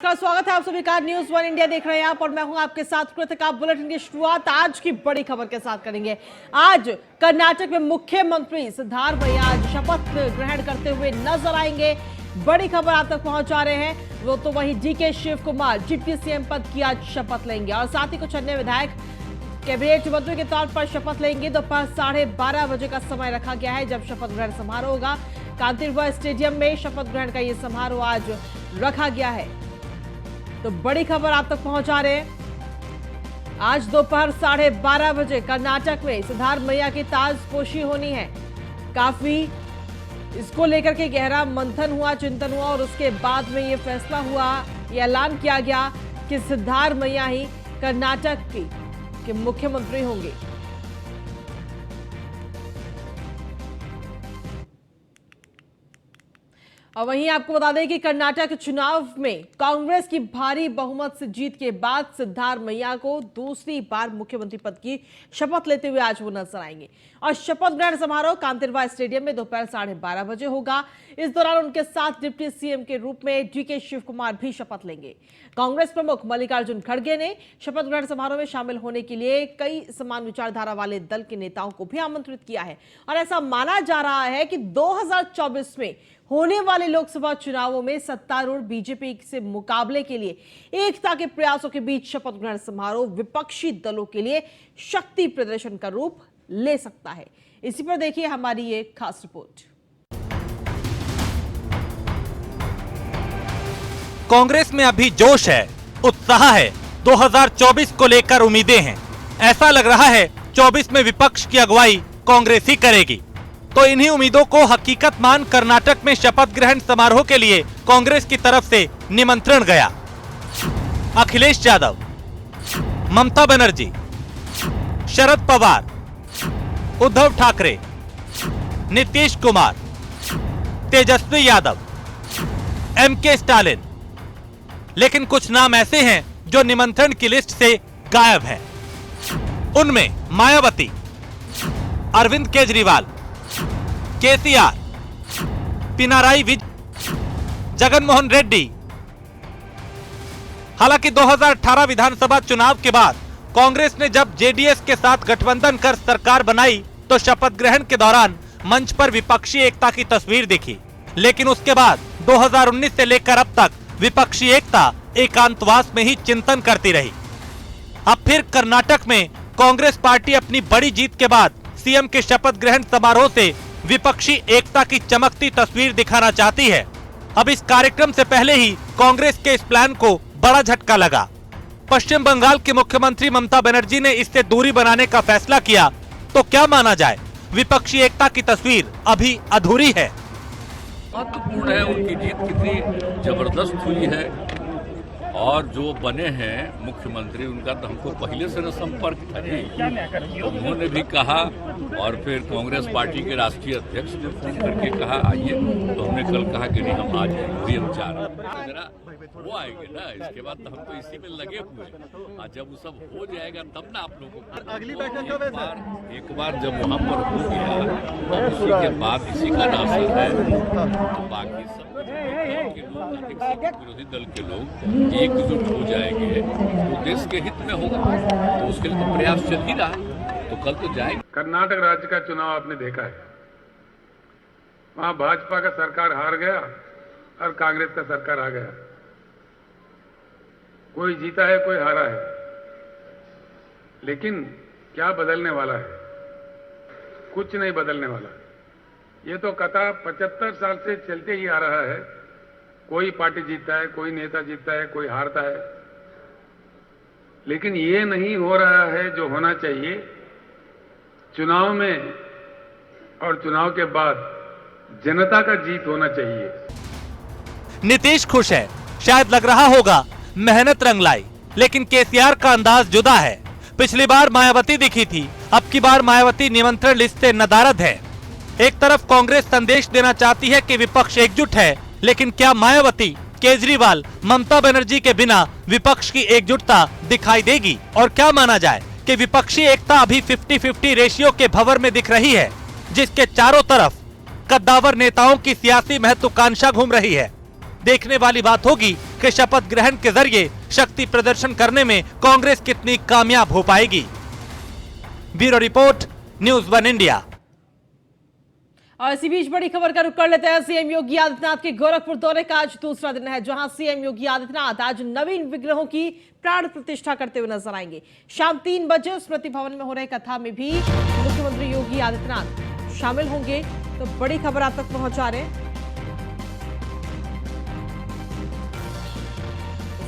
नमस्कार, स्वागत है आप सभी का न्यूज़ वन इंडिया देख रहे हैं आप और मैं हूं आपके साथ कृतिका। बुलेटिन की शुरुआत आज की बड़ी खबर के साथ करेंगे। आज कर्नाटक में मुख्यमंत्री सिद्धारमैया आज शपथ ग्रहण करते हुए नजर आएंगे। बड़ी खबर आप तक पहुंचा रहे हैं। वो तो वही DK Shivakumar deputy CM पद की आज शपथ लेंगे और साथ ही कुछ अन्य विधायक कैबिनेट मंत्री के तौर पर शपथ लेंगे। दोपहर 12:30 बजे का समय रखा गया है जब शपथ ग्रहण समारोह होगा। कांतिरवा स्टेडियम में शपथ ग्रहण का ये समारोह आज रखा गया है। तो बड़ी खबर आप तक पहुंचा रहे हैं। आज दोपहर 12:30 बजे कर्नाटक में सिद्धारमैया की ताजपोशी होनी है। काफी इसको लेकर के गहरा मंथन हुआ, चिंतन हुआ और उसके बाद में ये फैसला हुआ, ये ऐलान किया गया कि सिद्धारमैया ही कर्नाटक के मुख्यमंत्री होंगे। और वहीं आपको बता दें कि कर्नाटक चुनाव में कांग्रेस की भारी बहुमत से जीत के बाद सिद्धारमैया को दूसरी बार मुख्यमंत्री पद की शपथ लेते हुए आज वो नजर आएंगे और शपथ ग्रहण समारोह कांतिरवा स्टेडियम में दोपहर 12:30 बजे होगा। इस दौरान उनके साथ डिप्टी सीएम के रूप में डीके शिव कुमार भी शपथ लेंगे। कांग्रेस प्रमुख मल्लिकार्जुन खड़गे ने शपथ ग्रहण समारोह में शामिल होने के लिए कई समान विचारधारा वाले दल के नेताओं को भी आमंत्रित किया है और ऐसा माना जा रहा है कि 2024 में होने वाले लोकसभा चुनावों में सत्तारूढ़ बीजेपी से मुकाबले के लिए एकता के प्रयासों के बीच शपथ ग्रहण समारोह विपक्षी दलों के लिए शक्ति प्रदर्शन का रूप ले सकता है। इसी पर देखिए हमारी ये खास रिपोर्ट। कांग्रेस में अभी जोश है, उत्साह है, 2024 को लेकर उम्मीदें हैं। ऐसा लग रहा है 24 में विपक्ष की अगुवाई कांग्रेस ही करेगी। तो इन्हीं उम्मीदों को हकीकत मान कर्नाटक में शपथ ग्रहण समारोह के लिए कांग्रेस की तरफ से निमंत्रण गया। Akhilesh Yadav, Mamata Banerjee, Sharad Pawar, Uddhav Thackeray, Nitish Kumar, Tejashwi Yadav, MK Stalin. लेकिन कुछ नाम ऐसे हैं जो निमंत्रण की लिस्ट से गायब हैं। उनमें मायावती, अरविंद केजरीवाल, केसीआर, पिनाराई विजयन, जगनमोहन रेड्डी। हालांकि 2018 विधानसभा चुनाव के बाद कांग्रेस ने जब जेडीएस के साथ गठबंधन कर सरकार बनाई तो शपथ ग्रहण के दौरान मंच पर विपक्षी एकता की तस्वीर दिखी। लेकिन उसके बाद 2019 से लेकर अब तक विपक्षी एकता एकांतवास में ही चिंतन करती रही। अब फिर कर्नाटक में कांग्रेस पार्टी अपनी बड़ी जीत के बाद सीएम के शपथ ग्रहण समारोह से विपक्षी एकता की चमकती तस्वीर दिखाना चाहती है। अब इस कार्यक्रम से पहले ही कांग्रेस के इस प्लान को बड़ा झटका लगा। पश्चिम बंगाल की मुख्यमंत्री ममता बनर्जी ने इससे दूरी बनाने का फैसला किया। तो क्या माना जाए, विपक्षी एकता की तस्वीर अभी अधूरी है। महत्वपूर्ण है उनकी जीत कितनी जबरदस्त हुई है और जो बने हैं मुख्यमंत्री उनका तो हमको पहले से न संपर्क था ही। उन्होंने भी कहा और फिर कांग्रेस पार्टी के राष्ट्रीय अध्यक्ष ने फोन करके कहा आइए, तो हमने कल कहा कि नहीं हम आज वही हम चाह रहे हैं जरा वो आएंगे ना, इसके बाद तो हम तो इसी में लगे हुए हैं। जब वो सब हो जाएगा तब ना आप लोगों को अगली बैठक एक बार जब वहाँ पर हो गया और उसी के बाद इसी का नाम है तो बाकी सब विरोधी दल के लोग एकजुट हो जाएंगे तो देश के हित में होगा। तो उसके लिए तो प्रयास चल ही रहा है, तो कल तो जाएगा। कर्नाटक राज्य का चुनाव आपने देखा है, वहां भाजपा का सरकार हार गया और कांग्रेस का सरकार आ गया। कोई जीता है, कोई हारा है, लेकिन क्या बदलने वाला है? कुछ नहीं बदलने वाला। ये तो कथा 75 साल से चलते ही आ रहा है। कोई पार्टी जीतता है, कोई नेता जीतता है, कोई हारता है, लेकिन ये नहीं हो रहा है जो होना चाहिए। चुनाव में और चुनाव के बाद जनता का जीत होना चाहिए। नीतीश खुश है, शायद लग रहा होगा मेहनत रंग लाई, लेकिन केसीआर का अंदाज जुदा है। पिछली बार मायावती दिखी थी, अब की बार मायावती निमंत्रण लिस्ट से नदारद है। एक तरफ कांग्रेस संदेश देना चाहती है कि विपक्ष एकजुट है, लेकिन क्या मायावती, केजरीवाल, ममता बनर्जी के बिना विपक्ष की एकजुटता दिखाई देगी? और क्या माना जाए कि विपक्षी एकता अभी 50-50 रेशियो के भंवर में दिख रही है, जिसके चारों तरफ कद्दावर नेताओं की सियासी महत्वाकांक्षा घूम रही है। देखने वाली बात होगी कि शपथ ग्रहण के जरिए शक्ति प्रदर्शन करने में कांग्रेस कितनी कामयाब हो पाएगी। Bureau report, news 1 India. और इसी बीच बड़ी खबर का रुख कर लेते हैं। सीएम योगी आदित्यनाथ के गोरखपुर दौरे का आज दूसरा दिन है, जहां सीएम योगी आदित्यनाथ आज नवीन विग्रहों की प्राण प्रतिष्ठा करते हुए नजर आएंगे। शाम 3 बजे स्मृति भवन में हो रहे कथा में भी मुख्यमंत्री योगी आदित्यनाथ शामिल होंगे। तो बड़ी खबर आप तक पहुंचा रहे हैं।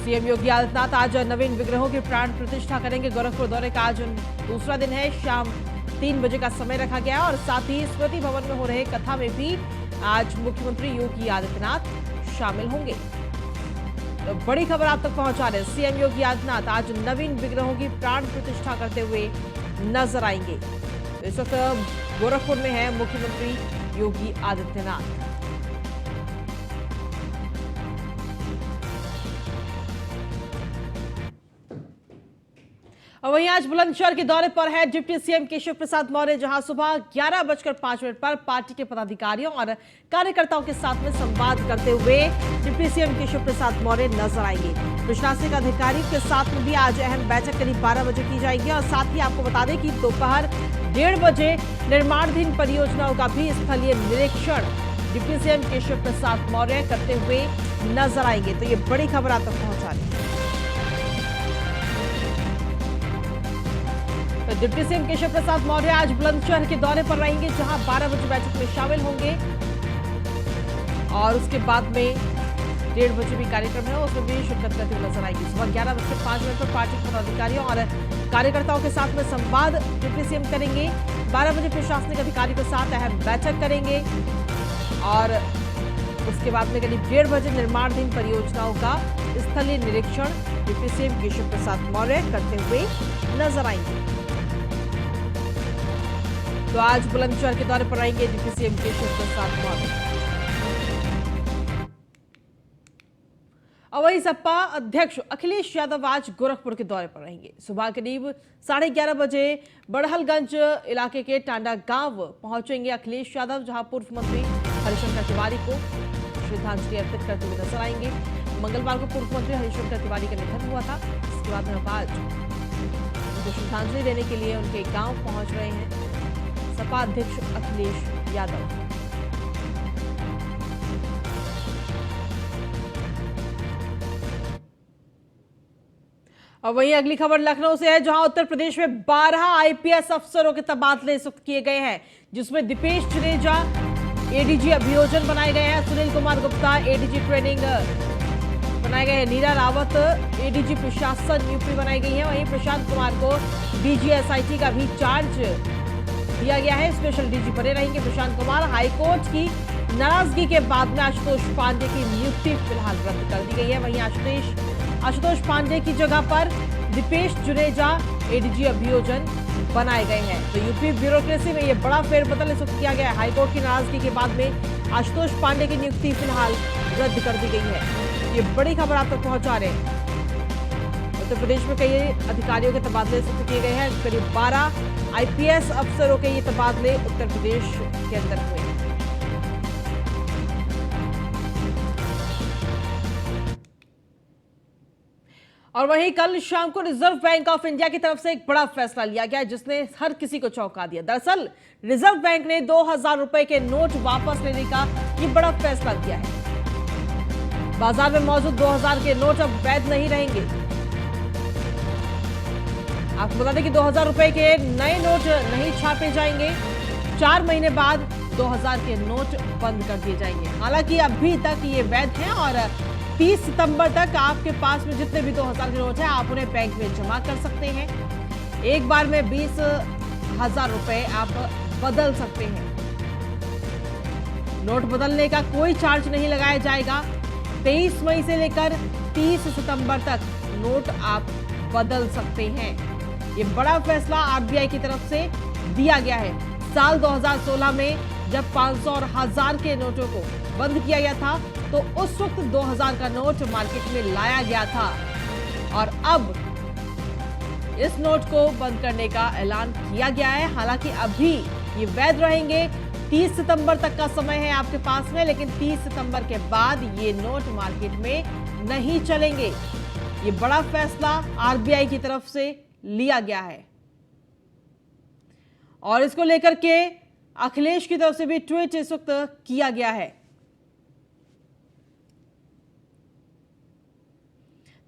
सीएम योगी आदित्यनाथ आज नवीन विग्रहों की प्राण प्रतिष्ठा करेंगे। गोरखपुर दौरे का आज दूसरा दिन है। शाम 3 बजे का समय रखा गया है और साथ ही स्मृति भवन में हो रहे कथा में भी आज मुख्यमंत्री योगी आदित्यनाथ शामिल होंगे। तो बड़ी खबर आप तक पहुंचा रहे हैं। सीएम योगी आदित्यनाथ आज नवीन विग्रहों की प्राण प्रतिष्ठा करते हुए नजर आएंगे। तो इस वक्त गोरखपुर में है मुख्यमंत्री योगी आदित्यनाथ। और वहीं आज बुलंदशहर के दौरे पर है डिप्टी सीएम केशव प्रसाद मौर्य, जहां सुबह 11:05 पर पार्टी के पदाधिकारियों और कार्यकर्ताओं के साथ में संवाद करते हुए डिप्टी सीएम केशव प्रसाद मौर्य नजर आएंगे। प्रशासनिक अधिकारियों के साथ में भी आज अहम बैठक करीब 12 बजे की जाएगी। और साथ ही आपको बता दें कि दोपहर 1:30 बजे निर्माणाधीन परियोजनाओं का भी स्थलीय निरीक्षण डिप्टी सीएम केशव प्रसाद मौर्य करते हुए नजर आएंगे। तो ये बड़ी खबर आप तक पहुंचा रही है। डिप्टी सीएम केशव प्रसाद मौर्य आज बुलंदशहर के दौरे पर रहेंगे, जहां 12 बजे बैठक में शामिल होंगे। और उसके बाद में 1:30 बजे भी कार्यक्रम है, उसमें भी शिरकत करते हुए नजर आएगी। सुबह 11:05 पर पार्टी के पदाधिकारियों और कार्यकर्ताओं के साथ में संवाद डिप्टी सीएम करेंगे। 12 बजे प्रशासनिक अधिकारियों के साथ अहम बैठक करेंगे और उसके बाद में करीब 1:30 बजे निर्माणाधीन परियोजनाओं का स्थलीय निरीक्षण डिप्टी सीएम केशव प्रसाद मौर्य करते हुए नजर आएंगे। तो आज बुलंदशहर के दौरे पर रहेंगे डिप्टी सीएम केशव प्रसाद मौर्य। और वहीं सपा अध्यक्ष अखिलेश यादव आज गोरखपुर के दौरे पर रहेंगे। सुबह करीब 11:30 बजे बड़हलगंज इलाके के टांडा गांव पहुंचेंगे अखिलेश यादव, जहां पूर्व मंत्री हरिशंकर तिवारी को श्रद्धांजलि अर्पित करते हुए नजर आएंगे। मंगलवार को पूर्व मंत्री हरिशंकर तिवारी का निधन हुआ था। इसके बाद में आज उनको श्रद्धांजलि देने के लिए उनके गांव पहुंच रहे हैं सपा अध्यक्ष अखिलेश यादव। और वहीं अगली खबर लखनऊ से है, जहां उत्तर प्रदेश में 12 आईपीएस अफसरों के तबादले किए गए हैं, जिसमें दीपेश जुनेजा एडीजी अभियोजन बनाए गए हैं, सुनील कुमार गुप्ता एडीजी ट्रेनिंग बनाए गए हैं, नीरा रावत एडीजी प्रशासन यूपी बनाई गई है। वहीं प्रशांत कुमार को डीजीएसआईटी का भी चार्ज दिया गया है। स्पेशल डीजी बने रहेंगे प्रशांत कुमार। हाईकोर्ट की नाराजगी के बाद में आशुतोष पांडे की नियुक्ति फिलहाल रद्द कर दी गई है। वहीं आशुतोष पांडे की जगह पर दीपेश जुनेजा एडीजी अभियोजन बनाए गए हैं। तो यूपी ब्यूरोक्रेसी में यह बड़ा फेरबदल इस वक्त किया गया है। हाईकोर्ट की नाराजगी के बाद में आशुतोष पांडे की नियुक्ति फिलहाल रद्द कर दी गई है। ये बड़ी खबर आप तक पहुंचा रहे हैं। उत्तर प्रदेश में कई अधिकारियों के तबादले किए गए हैं। करीब 12 आईपीएस अफसरों के ये तबादले उत्तर प्रदेश के अंदर हुए। और वहीं कल शाम को रिजर्व बैंक ऑफ इंडिया की तरफ से एक बड़ा फैसला लिया गया, जिसने हर किसी को चौंका दिया। दरअसल रिजर्व बैंक ने 2000 रुपए के नोट वापस लेने का ये बड़ा फैसला किया है। बाजार में मौजूद 2000 के नोट अब वैध नहीं रहेंगे। आपको बता दें कि 2000 रुपए के नए नोट नहीं छापे जाएंगे। 4 महीने बाद 2000 के नोट बंद कर दिए जाएंगे। हालांकि अभी तक ये वैध हैं और 30 सितंबर तक आपके पास में जितने भी 2000 के नोट हैं आप उन्हें बैंक में जमा कर सकते हैं। एक बार में 20,000 रुपए आप बदल सकते हैं। नोट बदलने का कोई चार्ज नहीं लगाया जाएगा। 23 मई से लेकर 30 सितंबर तक नोट आप बदल सकते हैं। ये बड़ा फैसला आरबीआई की तरफ से दिया गया है। साल 2016 में जब 500 और 1000 के नोटों को बंद किया गया था तो उस वक्त 2000 का नोट मार्केट में लाया गया था और अब इस नोट को बंद करने का ऐलान किया गया है। हालांकि अभी ये वैध रहेंगे। 30 सितंबर तक का समय है आपके पास में, लेकिन 30 सितंबर के बाद ये नोट मार्केट में नहीं चलेंगे। ये बड़ा फैसला आरबीआई की तरफ से लिया गया है और इसको लेकर के अखिलेश की तरफ से भी ट्वीट इस वक्त किया गया है।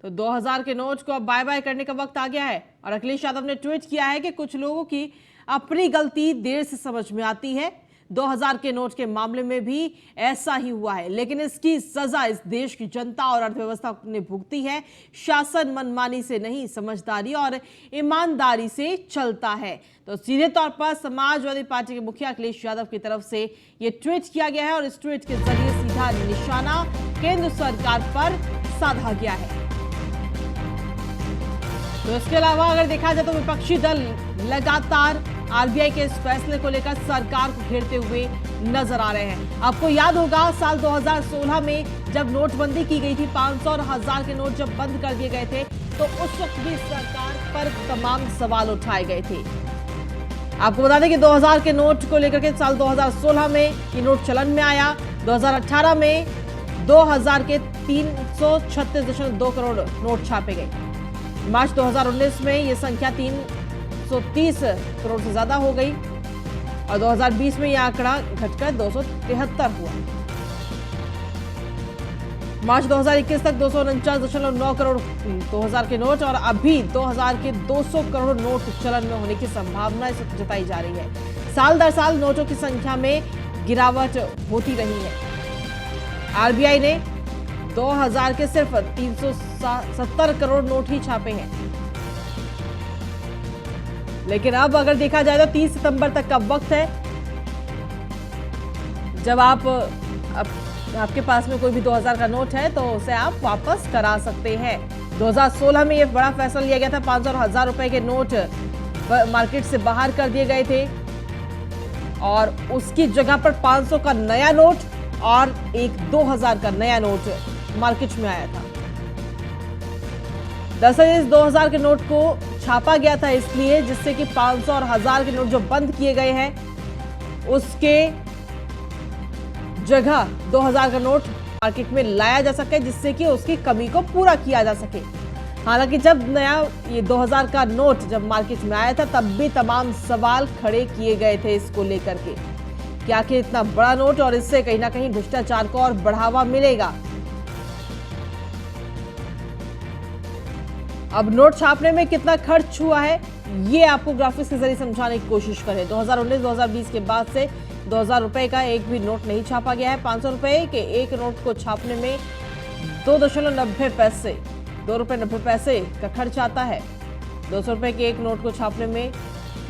तो 2000 के नोट को अब बाय बाय करने का वक्त आ गया है और अखिलेश यादव ने ट्वीट किया है कि कुछ लोगों की अपनी गलती देर से समझ में आती है। 2000 के नोट के मामले में भी ऐसा ही हुआ है, लेकिन इसकी सजा इस देश की जनता और अर्थव्यवस्था ने भुगती है। शासन मनमानी से नहीं, समझदारी और ईमानदारी से चलता है। तो सीधे तौर पर समाजवादी पार्टी के मुखिया अखिलेश यादव की तरफ से यह ट्वीट किया गया है और इस ट्वीट के जरिए सीधा निशाना केंद्र सरकार पर साधा गया है। तो इसके अलावा अगर देखा जाए तो विपक्षी दल लगातार आरबीआई के इस फैसले को लेकर सरकार को घेरते हुए नजर आ रहे हैं। आपको याद होगा साल 2016 में जब नोटबंदी की गई थी, 500 और 1000 के नोट जब बंद कर दिए गए थे, तो उस वक्त भी सरकार पर तमाम सवाल उठाए गए थे। आपको बता दें कि 2000 के नोट को लेकर के साल 2016 में ये नोट चलन में आया। 2018 में 2000 के 336.2 करोड़ नोट छापे गए। मार्च 2019 में यह संख्या 330 करोड़ से ज्यादा हो गई और 2020 में यह आंकड़ा घटकर 273 हुआ। मार्च 2021 तक 249.9 करोड़ 2000 के नोट और अभी 2000 के 200 करोड़ नोट चलन में होने की संभावना इस वक्त जताई जा रही है। साल दर साल नोटों की संख्या में गिरावट होती रही है। आरबीआई ने 2000 के सिर्फ 370 करोड़ नोट ही छापे हैं, लेकिन अब अगर देखा जाए तो 30 सितंबर तक का वक्त है जब आपके पास में कोई भी 2000 का नोट है तो उसे आप वापस करा सकते हैं। 2016 में यह बड़ा फैसला लिया गया था। 500 और 1000 रुपए के नोट मार्केट से बाहर कर दिए गए थे और उसकी जगह पर 500 का नया नोट और एक 2000 का नया नोट मार्केट में आया था। दरअसल इस 2000 के नोट को छापा गया था इसलिए जिससे कि 500 और 1000 के नोट जो बंद किए गए हैं उसके जगह 2000 का नोट मार्केट में लाया जा सके, जिससे कि उसकी कमी को पूरा किया जा सके। हालांकि जब नया ये 2000 का नोट जब मार्केट में आया था तब भी तमाम सवाल खड़े किए गए थे इसको लेकर के कि आखिर इतना बड़ा नोट और इससे कहीं ना कहीं भ्रष्टाचार को और बढ़ावा मिलेगा। अब नोट छापने में कितना खर्च हुआ है ये आपको ग्राफिक्स के जरिए समझाने की कोशिश करें। 2019-2020 के बाद से 2000 रुपए का एक भी नोट नहीं छापा गया है। 500 रुपए के एक नोट को छापने में 2.90 पैसे, 2 रुपए 90 पैसे का खर्च आता है। 200 रुपए के एक नोट को छापने में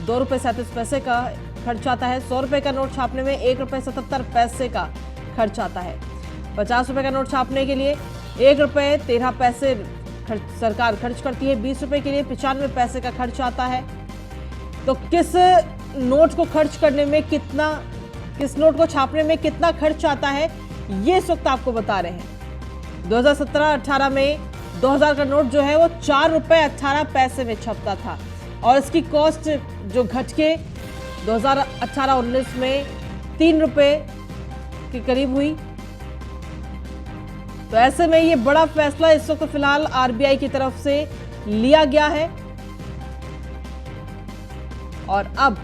2 रुपए 37 पैसे का खर्च आता है। 100 रुपए का नोट छापने में 1 रुपए 77 पैसे का खर्च आता है। 50 रुपए का नोट छापने के लिए 1 रुपए 13 पैसे सरकार खर्च करती है। 20 रुपए के लिए 95 पैसे का खर्च आता है। तो किस नोट को खर्च करने में किस नोट को छापने में कितना खर्च आता है ये इस वक्त आपको बता रहे हैं। 2017-18 में 2000 का नोट जो है वो 4 रुपए 18 पैसे में छपता था और इसकी कॉस्ट जो घट के 2018-19 में 3 रुपए के करीब हुई। तो ऐसे में ये बड़ा फैसला इस वक्त फिलहाल आरबीआई की तरफ से लिया गया है और अब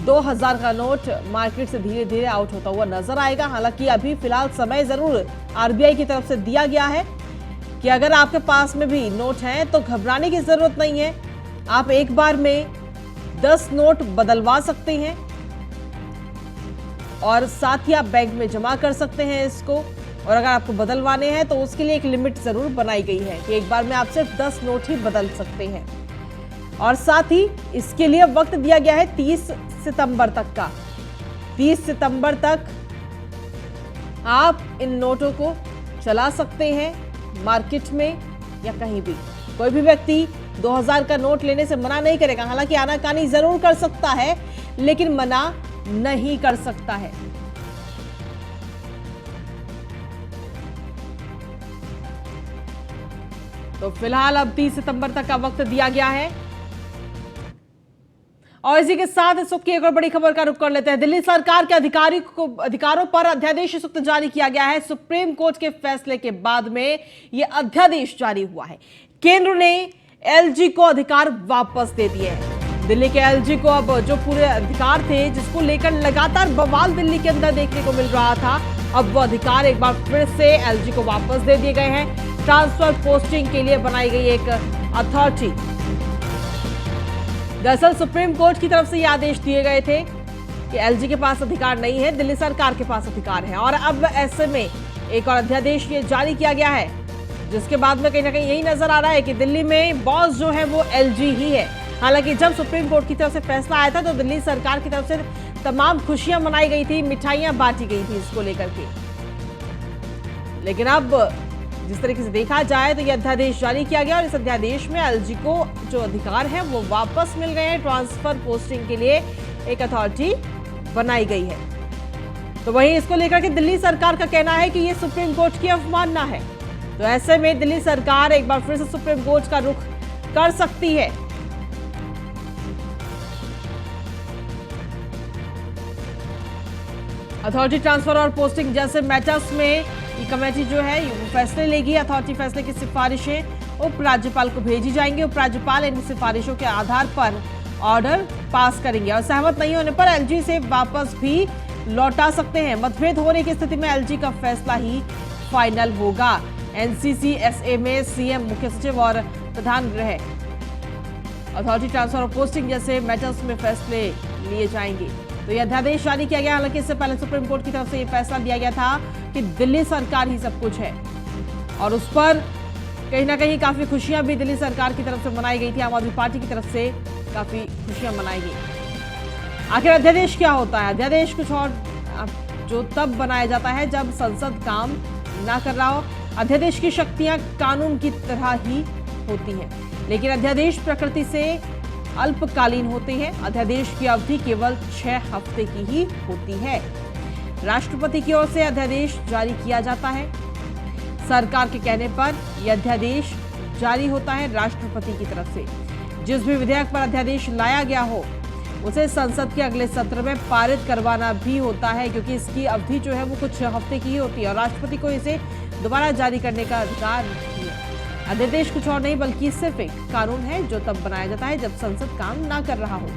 2000 का नोट मार्केट से धीरे धीरे आउट होता हुआ नजर आएगा। हालांकि अभी फिलहाल समय जरूर आरबीआई की तरफ से दिया गया है कि अगर आपके पास में भी नोट हैं तो घबराने की जरूरत नहीं है। आप एक बार में 10 नोट बदलवा सकते हैं और साथ ही आप बैंक में जमा कर सकते हैं इसको। और अगर आपको बदलवाने हैं तो उसके लिए एक लिमिट जरूर बनाई गई है कि एक बार में आप सिर्फ 10 नोट ही बदल सकते हैं और साथ ही इसके लिए वक्त दिया गया है 30 सितंबर तक का। 30 सितंबर तक आप इन नोटों को चला सकते हैं मार्केट में या कहीं भी। कोई भी व्यक्ति 2000 का नोट लेने से मना नहीं करेगा। हालांकि आनाकानी जरूर कर सकता है लेकिन मना नहीं कर सकता है। तो फिलहाल अब 30 सितंबर तक का वक्त दिया गया है और इसी के साथ इस वक्त की एक और बड़ी खबर का रुख कर लेते हैं। दिल्ली सरकार के अधिकारों पर अध्यादेश इस वक्त जारी किया गया है। सुप्रीम कोर्ट के फैसले के बाद में यह अध्यादेश जारी हुआ है। केंद्र ने एलजी को अधिकार वापस दे दिए हैं। दिल्ली के एलजी को अब जो पूरे अधिकार थे, जिसको लेकर लगातार बवाल दिल्ली के अंदर देखने को मिल रहा था, अब वो अधिकार एक बार फिर से एलजी को वापस दे दिए गए हैं। ट्रांसफर पोस्टिंग के लिए बनाई गई एक अथॉरिटी। दरअसल सुप्रीम कोर्ट की तरफ से ये आदेश दिए गए थे कि एलजी के पास अधिकार नहीं है, दिल्ली सरकार के पास अधिकार है। और अब ऐसे में एक और अध्यादेश ये जारी किया गया है, जिसके बाद में कहीं ना कहीं यही नजर आ रहा है कि दिल्ली में बॉस जो है वो एलजी ही है। हालांकि जब सुप्रीम कोर्ट की तरफ से फैसला आया था तो दिल्ली सरकार की तरफ से तमाम खुशियां मनाई गई थी, मिठाइयां बांटी गई थी इसको लेकर के। लेकिन अब जिस तरीके से देखा जाए तो यह अध्यादेश जारी किया गया और इस अध्यादेश में एलजी को जो अधिकार है वो वापस मिल गए हैं। ट्रांसफर पोस्टिंग के लिए एक अथॉरिटी बनाई गई है। तो वहीं इसको लेकर के दिल्ली सरकार का कहना है कि यह सुप्रीम कोर्ट की अवमानना है। तो ऐसे में दिल्ली सरकार एक बार फिर से सुप्रीम कोर्ट का रुख कर सकती है। अथॉरिटी ट्रांसफर और पोस्टिंग जैसे मैटर्स में ये कमेटी जो है वो फैसले लेगी। अथॉरिटी फैसले की सिफारिशें उपराज्यपाल को भेजी जाएंगी। उपराज्यपाल इन सिफारिशों के आधार पर ऑर्डर पास करेंगे और सहमत नहीं होने पर एलजी से वापस भी लौटा सकते हैं। मतभेद होने की स्थिति में एलजी का फैसला ही फाइनल होगा। एनसीसीएसए में सीएम, मुख्य सचिव और प्रधान गृह अथॉरिटी ट्रांसफर और पोस्टिंग जैसे मैटर्स में फैसले लिए जाएंगे। तो यह अध्यादेश जारी किया गया। हालांकि इससे पहले सुप्रीम कोर्ट की तरफ से यह फैसला दिया गया था कि दिल्ली सरकार ही सब कुछ है और उस पर कहीं ना कहीं काफी खुशियां भी दिल्ली सरकार की तरफ से मनाई गई थी। आम आदमी पार्टी की तरफ से काफी खुशियां मनाई गई। आखिर अध्यादेश क्या होता है? अध्यादेश कुछ और जो तब बनाया जाता है जब संसद काम ना कर रहा हो। अध्यादेश की शक्तियां कानून की तरह ही होती हैं, लेकिन अध्यादेश प्रकृति से अल्पकालीन होते हैं। अध्यादेश की अवधि केवल 6 हफ्ते की ही होती है। राष्ट्रपति की ओर से अध्यादेश जारी किया जाता है। सरकार के कहने पर यह अध्यादेश जारी होता है राष्ट्रपति की तरफ से। जिस भी विधेयक पर अध्यादेश लाया गया हो उसे संसद के अगले सत्र में पारित करवाना भी होता है, क्योंकि इसकी अवधि जो है वो कुछ हफ्ते की ही होती है और राष्ट्रपति को इसे दोबारा जारी करने का अधिकार नहीं है। अध्यादेश कुछ और नहीं बल्कि सिर्फ एक कानून है जो तब बनाया जाता है जब संसद काम ना कर रहा हो।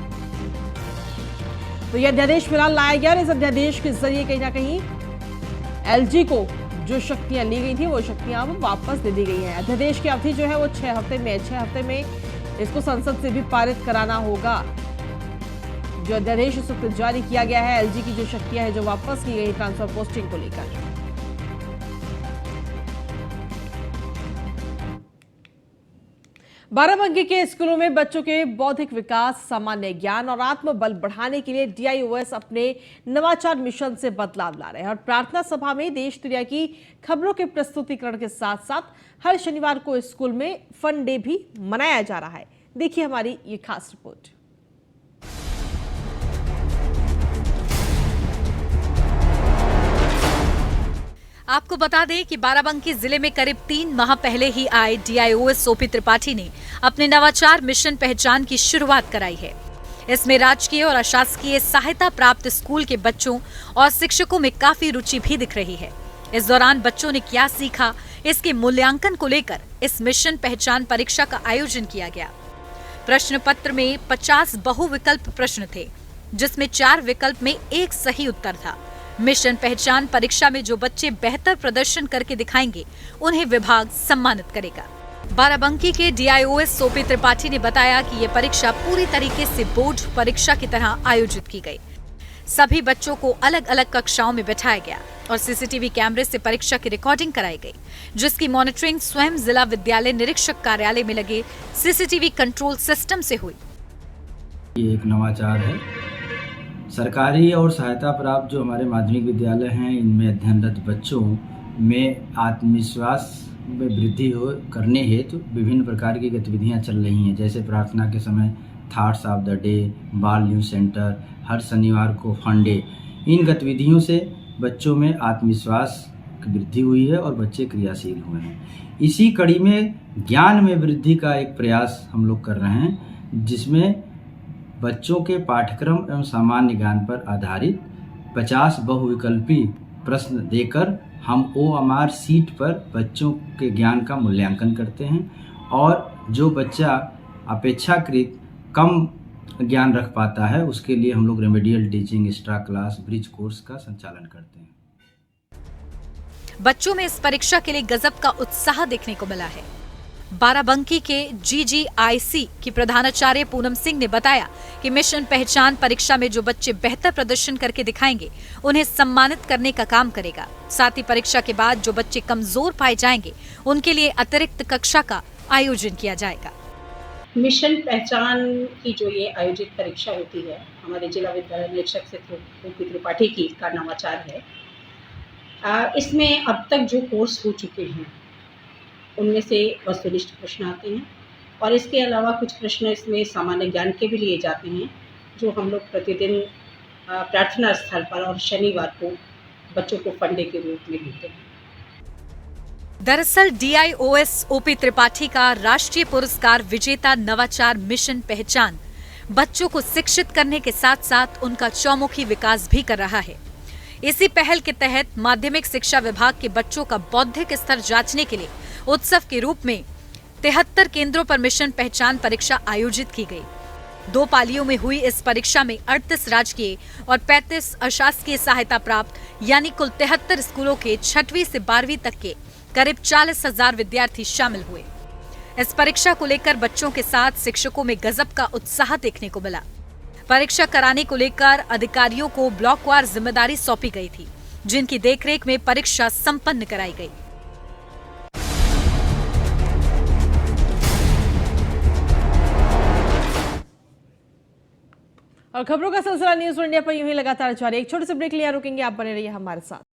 तो यह अध्यादेश फिलहाल लाया गया और इस अध्यादेश के जरिए कहीं ना कहीं एलजी को जो शक्तियां ली गई थी वो शक्तियां अब वापस दे दी गई हैं। अध्यादेश की अवधि जो है वो 6 हफ्ते में 6 हफ्ते में इसको संसद से भी पारित कराना होगा। जो अध्यादेश इस वक्त जारी किया गया है एलजी की जो शक्तियां हैं जो वापस की गई ट्रांसफर पोस्टिंग को लेकर। बाराबंकी के स्कूलों में बच्चों के बौद्धिक विकास, सामान्य ज्ञान और आत्मबल बढ़ाने के लिए डीआईओएस अपने नवाचार मिशन से बदलाव ला रहे हैं और प्रार्थना सभा में देश दुनिया की खबरों के प्रस्तुतिकरण के साथ साथ हर शनिवार को स्कूल में फन डे भी मनाया जा रहा है। देखिए हमारी ये खास रिपोर्ट। आपको बता दें कि बाराबंकी जिले में करीब 3 माह पहले ही आए डीआईओएस ओपी त्रिपाठी ने अपने नवाचार मिशन पहचान की शुरुआत कराई है। इसमें राजकीय और अशासकीय सहायता प्राप्त स्कूल के बच्चों और शिक्षकों में काफी रुचि भी दिख रही है। इस दौरान बच्चों ने क्या सीखा, इसके मूल्यांकन को लेकर इस मिशन पहचान परीक्षा का आयोजन किया गया। प्रश्न पत्र में 50 बहुविकल्प प्रश्न थे, जिसमें 4 विकल्प में एक सही उत्तर था। मिशन पहचान परीक्षा में जो बच्चे बेहतर प्रदर्शन करके दिखाएंगे उन्हें विभाग सम्मानित करेगा। बाराबंकी के डीआईओएस ओपी त्रिपाठी ने बताया कि ये परीक्षा पूरी तरीके से बोर्ड परीक्षा की तरह आयोजित की गई। सभी बच्चों को अलग अलग कक्षाओं में बैठाया गया और सीसीटीवी कैमरे से परीक्षा की रिकॉर्डिंग कराई गई, जिसकी मॉनिटरिंग स्वयं जिला विद्यालय निरीक्षक कार्यालय में लगे सीसीटीवी कंट्रोल सिस्टम से हुई। ये एक नवाचार है। सरकारी और सहायता प्राप्त जो हमारे माध्यमिक विद्यालय हैं, इनमें अध्ययनरत बच्चों में आत्मविश्वास में वृद्धि करने हेतु विभिन्न प्रकार की गतिविधियां चल रही हैं। जैसे प्रार्थना के समय थॉट्स ऑफ द डे, बाल न्यूज सेंटर, हर शनिवार को फन डे। इन गतिविधियों से बच्चों में आत्मविश्वास की वृद्धि हुई है और बच्चे क्रियाशील हुए हैं। इसी कड़ी में ज्ञान में वृद्धि का एक प्रयास हम लोग कर रहे हैं, जिसमें बच्चों के पाठ्यक्रम एवं सामान्य ज्ञान पर आधारित 50 बहुविकल्पी प्रश्न देकर हम OMR सीट पर बच्चों के ज्ञान का मूल्यांकन करते हैं और जो बच्चा अपेक्षाकृत कम ज्ञान रख पाता है उसके लिए हम लोग remedial teaching, extra class, bridge course का संचालन करते हैं। बच्चों में इस परीक्षा के लिए गजब का उत्साह देखने को मिला है। बाराबंकी के GGIC की प्रधानाचार्य पूनम सिंह ने बताया कि मिशन पहचान परीक्षा में जो बच्चे बेहतर प्रदर्शन करके दिखाएंगे उन्हें सम्मानित करने का काम करेगा। साथ ही परीक्षा के बाद जो बच्चे कमजोर पाए जाएंगे उनके लिए अतिरिक्त कक्षा का आयोजन किया जाएगा। मिशन पहचान की जो ये आयोजित परीक्षा होती है, हमारे जिला विद्यालय निरीक्षक से ओपी त्रिपाठी की का नवाचार है। इसमें अब तक जो कोर्स हो चुके हैं उनमें से वस्तुनिष्ठ प्रश्न आते हैं और इसके अलावा कुछ प्रश्न इसमें सामान्य ज्ञान के भी लिए जाते हैं जो हम लोग प्रतिदिन प्रार्थना स्थल पर और शनिवार को बच्चों को फंडे के रूप में लेते हैं। दरअसल DIOS OP त्रिपाठी का राष्ट्रीय पुरस्कार विजेता नवाचार मिशन पहचान बच्चों को शिक्षित करने के साथ साथ उनका चौमुखी विकास भी कर रहा है। इसी पहल के तहत माध्यमिक शिक्षा विभाग के बच्चों का बौद्धिक स्तर जांचने के लिए उत्सव के रूप में 73 केंद्रों पर मिशन पहचान परीक्षा आयोजित की गई। 2 पालियों में हुई इस परीक्षा में 38 राजकीय और 35 अशासकीय सहायता प्राप्त यानी कुल 73 स्कूलों के 6वीं से 12वीं तक के करीब 40,000 विद्यार्थी शामिल हुए। इस परीक्षा को लेकर बच्चों के साथ शिक्षकों में गजब का उत्साह देखने को मिला। परीक्षा कराने को लेकर अधिकारियों को ब्लॉकवार जिम्मेदारी सौंपी गई थी, जिनकी देखरेख में परीक्षा संपन्न कराई गई। और खबरों का सिलसिला न्यूज़ इंडिया पर यूं ही लगातार जारी। एक छोटे से ब्रेक लिया, रुकेंगे, आप बने रहिए हमारे साथ।